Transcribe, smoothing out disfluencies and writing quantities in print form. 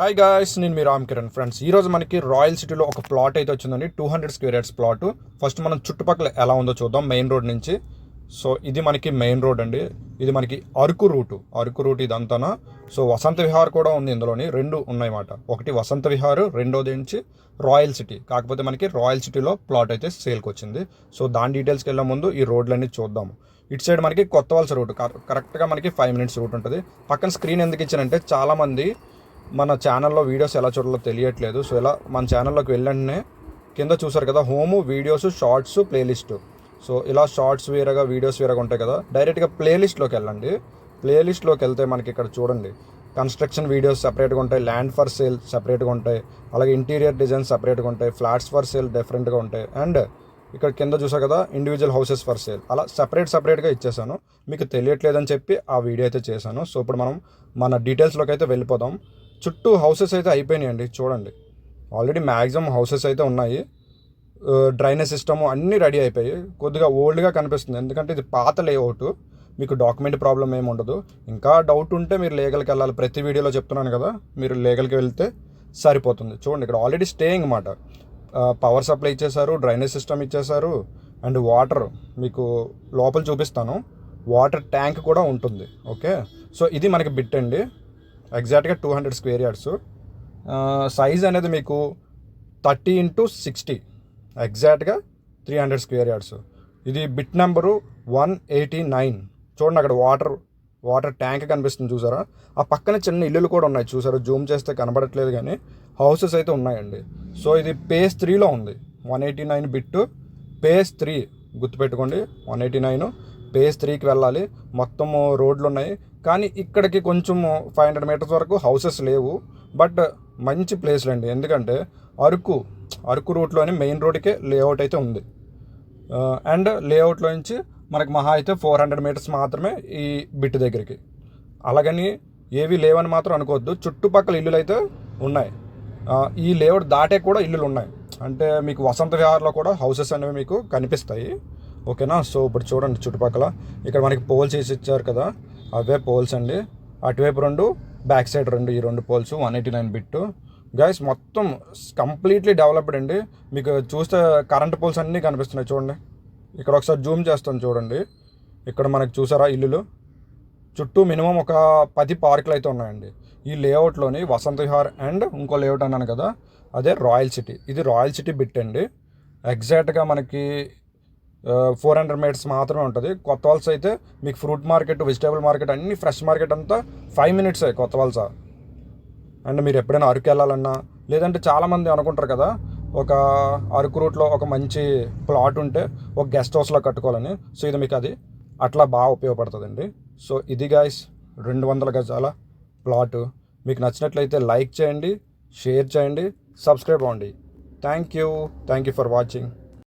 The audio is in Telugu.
హాయ్ గాయ్స్, నేను మీ రామ్ కిరణ్. ఫ్రెండ్స్, ఈరోజు మనకి రాయల్ సిటీలో ఒక ప్లాట్ అయితే వచ్చిందండి. 200 స్క్వేర్ యార్డ్స్ ప్లాట్. ఫస్ట్ మనం చుట్టుపక్కల ఎలా ఉందో చూద్దాం. మెయిన్ రోడ్ నుంచి. సో ఇది మనకి మెయిన్ రోడ్ అండి. ఇది మనకి అరకు రూట్ ఇదంతానా. సో వసంత విహార్ కూడా ఉంది, ఇందులోని రెండు ఉన్నాయన్నమాట. ఒకటి వసంత విహార్, రెండోది నుంచి రాయల్ సిటీ. కాకపోతే మనకి రాయల్ సిటీలో ప్లాట్ అయితే సేల్కి వచ్చింది. సో దాని డీటెయిల్స్కి వెళ్ళే ముందు ఈ రోడ్లన్నీ చూద్దాము. ఇటు సైడ్ మనకి కొత్త వలస రూట్, కరెక్ట్గా మనకి 5 minutes రూట్ ఉంటుంది. పక్కన స్క్రీన్ ఎందుకు ఇచ్చానంటే చాలామంది మన ఛానల్లో వీడియోస్ ఎలా చూడాలో తెలియట్లేదు. సో ఇలా మన ఛానల్లోకి వెళ్ళండి, కింద చూసారు కదా home, videos, shorts, playlist. So ఇలా షార్ట్స్ వేరేగా, వీడియోస్ వేరేగా ఉంటాయి కదా. డైరెక్ట్గా ప్లేలిస్ట్లోకి వెళ్ళండి. ప్లేలిస్ట్లోకి వెళ్తే మనకి ఇక్కడ చూడండి, కన్స్ట్రక్షన్ వీడియోస్ సపరేట్గా ఉంటాయి, ల్యాండ్ ఫర్ సేల్ సపరేట్గా ఉంటాయి, అలాగే ఇంటీరియర్ డిజైన్ సపరేట్గా ఉంటాయి, ఫ్లాట్స్ ఫర్ సేల్ డిఫరెంట్గా ఉంటాయి, అండ్ ఇక్కడ కింద చూసారు కదా ఇండివిజువల్ హౌసెస్ ఫర్ సేల్. అలా సపరేట్గా ఇచ్చేసాను. మీకు తెలియట్లేదని చెప్పి ఆ వీడియో అయితే చేశాను. సో ఇప్పుడు మనం మన డీటెయిల్స్లోకి అయితే వెళ్ళిపోదాం. చుట్టూ హౌసెస్ అయితే అయిపోయినాయండి, చూడండి. ఆల్రెడీ మ్యాక్సిమం హౌసెస్ అయితే ఉన్నాయి. డ్రైనేజ్ సిస్టము అన్నీ రెడీ అయిపోయి కొద్దిగా ఓల్డ్గా కనిపిస్తుంది, ఎందుకంటే ఇది పాత లేఅవుట్. మీకు డాక్యుమెంట్ ప్రాబ్లం ఏమి ఉండదు. ఇంకా డౌట్ ఉంటే మీరు లీగల్కి వెళ్ళాలి. ప్రతి వీడియోలో చెప్తున్నాను కదా, మీరు లీగల్కి వెళ్తే సరిపోతుంది. చూడండి, ఇక్కడ ఆల్రెడీ స్టేయింగ్ అన్నమాట. పవర్ సప్లై ఇచ్చేసారు, డ్రైనేజ్ సిస్టమ్ ఇచ్చేసారు, అండ్ వాటర్ మీకు లోపల చూపిస్తాను. వాటర్ ట్యాంక్ కూడా ఉంటుంది. ఓకే, సో ఇది మనకి బిట్ అండి. ఎగ్జాక్ట్గా 200 స్క్వేర్ యార్డ్స్. సైజ్ అనేది మీకు 30x60, ఎగ్జాక్ట్గా 300 స్క్వేర్ యార్డ్స్. ఇది బిట్ నెంబరు 189. చూడండి, అక్కడ వాటర్ ట్యాంక్ కనిపిస్తుంది చూసారా. ఆ పక్కన చిన్న ఇల్లులు కూడా ఉన్నాయి చూసారా. జూమ్ చేస్తే కనబడట్లేదు కానీ హౌసెస్ అయితే ఉన్నాయండి. సో ఇది phase 3లో ఉంది. 189 బిట్ phase 3 గుర్తుపెట్టుకోండి. 189 phase 3కి వెళ్ళాలి. మొత్తము రోడ్లు ఉన్నాయి, కానీ ఇక్కడికి కొంచెం 500 meters వరకు హౌసెస్ లేవు. బట్ మంచి ప్లేస్లు అండి, ఎందుకంటే అరకు రూట్లోని మెయిన్ రోడ్కే లేఅవుట్ అయితే ఉంది. అండ్ లేఅవుట్లో నుంచి మనకు మహా అయితే 400 meters మాత్రమే ఈ బిట్ దగ్గరికి. అలాగని ఏవి లేవని మాత్రం అనుకోవద్దు, చుట్టుపక్కల ఇల్లులు అయితే ఉన్నాయి. ఈ లేఅవుట్ దాటే కూడా ఇల్లులు ఉన్నాయి. అంటే మీకు వసంత విహార్లో కూడా హౌసెస్ అనేవి మీకు కనిపిస్తాయి. ఓకేనా. సో ఇప్పుడు చూడండి, చుట్టుపక్కల ఇక్కడ మనకి పోల్స్ వేసి ఇచ్చారు కదా, అవే పోల్స్ అండి. అటువైపు 2, బ్యాక్ సైడ్ 2, ఈ 2 పోల్స్ 189 బిట్. గైస్ మొత్తం కంప్లీట్లీ డెవలప్డ్ అండి. మీకు చూస్తే కరెంట్ పోల్స్ అన్నీ కనిపిస్తున్నాయి చూడండి. ఇక్కడ ఒకసారి జూమ్ చేస్తాను చూడండి. ఇక్కడ మనకు చూసారా ఇల్లులు. చుట్టూ మినిమం ఒక 10 పార్కులు అయితే ఉన్నాయండి. ఈ లేఅవుట్లోని వసంత విహార్ అండ్ ఇంకో లేఅవుట్ అన్నాను కదా, అదే రాయల్ సిటీ. ఇది రాయల్ సిటీ బిట్ అండి. ఎగ్జాక్ట్గా మనకి 400 meters మాత్రమే ఉంటుంది. కొత్త వలస అయితే మీకు ఫ్రూట్ మార్కెట్, వెజిటేబుల్ మార్కెట్, అన్ని ఫ్రెష్ మార్కెట్ అంతా 5 minutes కొత్త వలస. అండ్ మీరు ఎప్పుడైనా అరకు వెళ్ళాలన్నా, లేదంటే చాలామంది అనుకుంటారు కదా ఒక అరకు రూట్లో ఒక మంచి ప్లాట్ ఉంటే ఒక గెస్ట్ హౌస్లో కట్టుకోవాలని. సో ఇది మీకు అది అట్లా బాగా ఉపయోగపడుతుందండి. సో ఇది గాయస్ 200 గజాల ప్లాట్. మీకు నచ్చినట్లయితే లైక్ చేయండి, షేర్ చేయండి, సబ్స్క్రైబ్ అవ్వండి. Thank you for watching.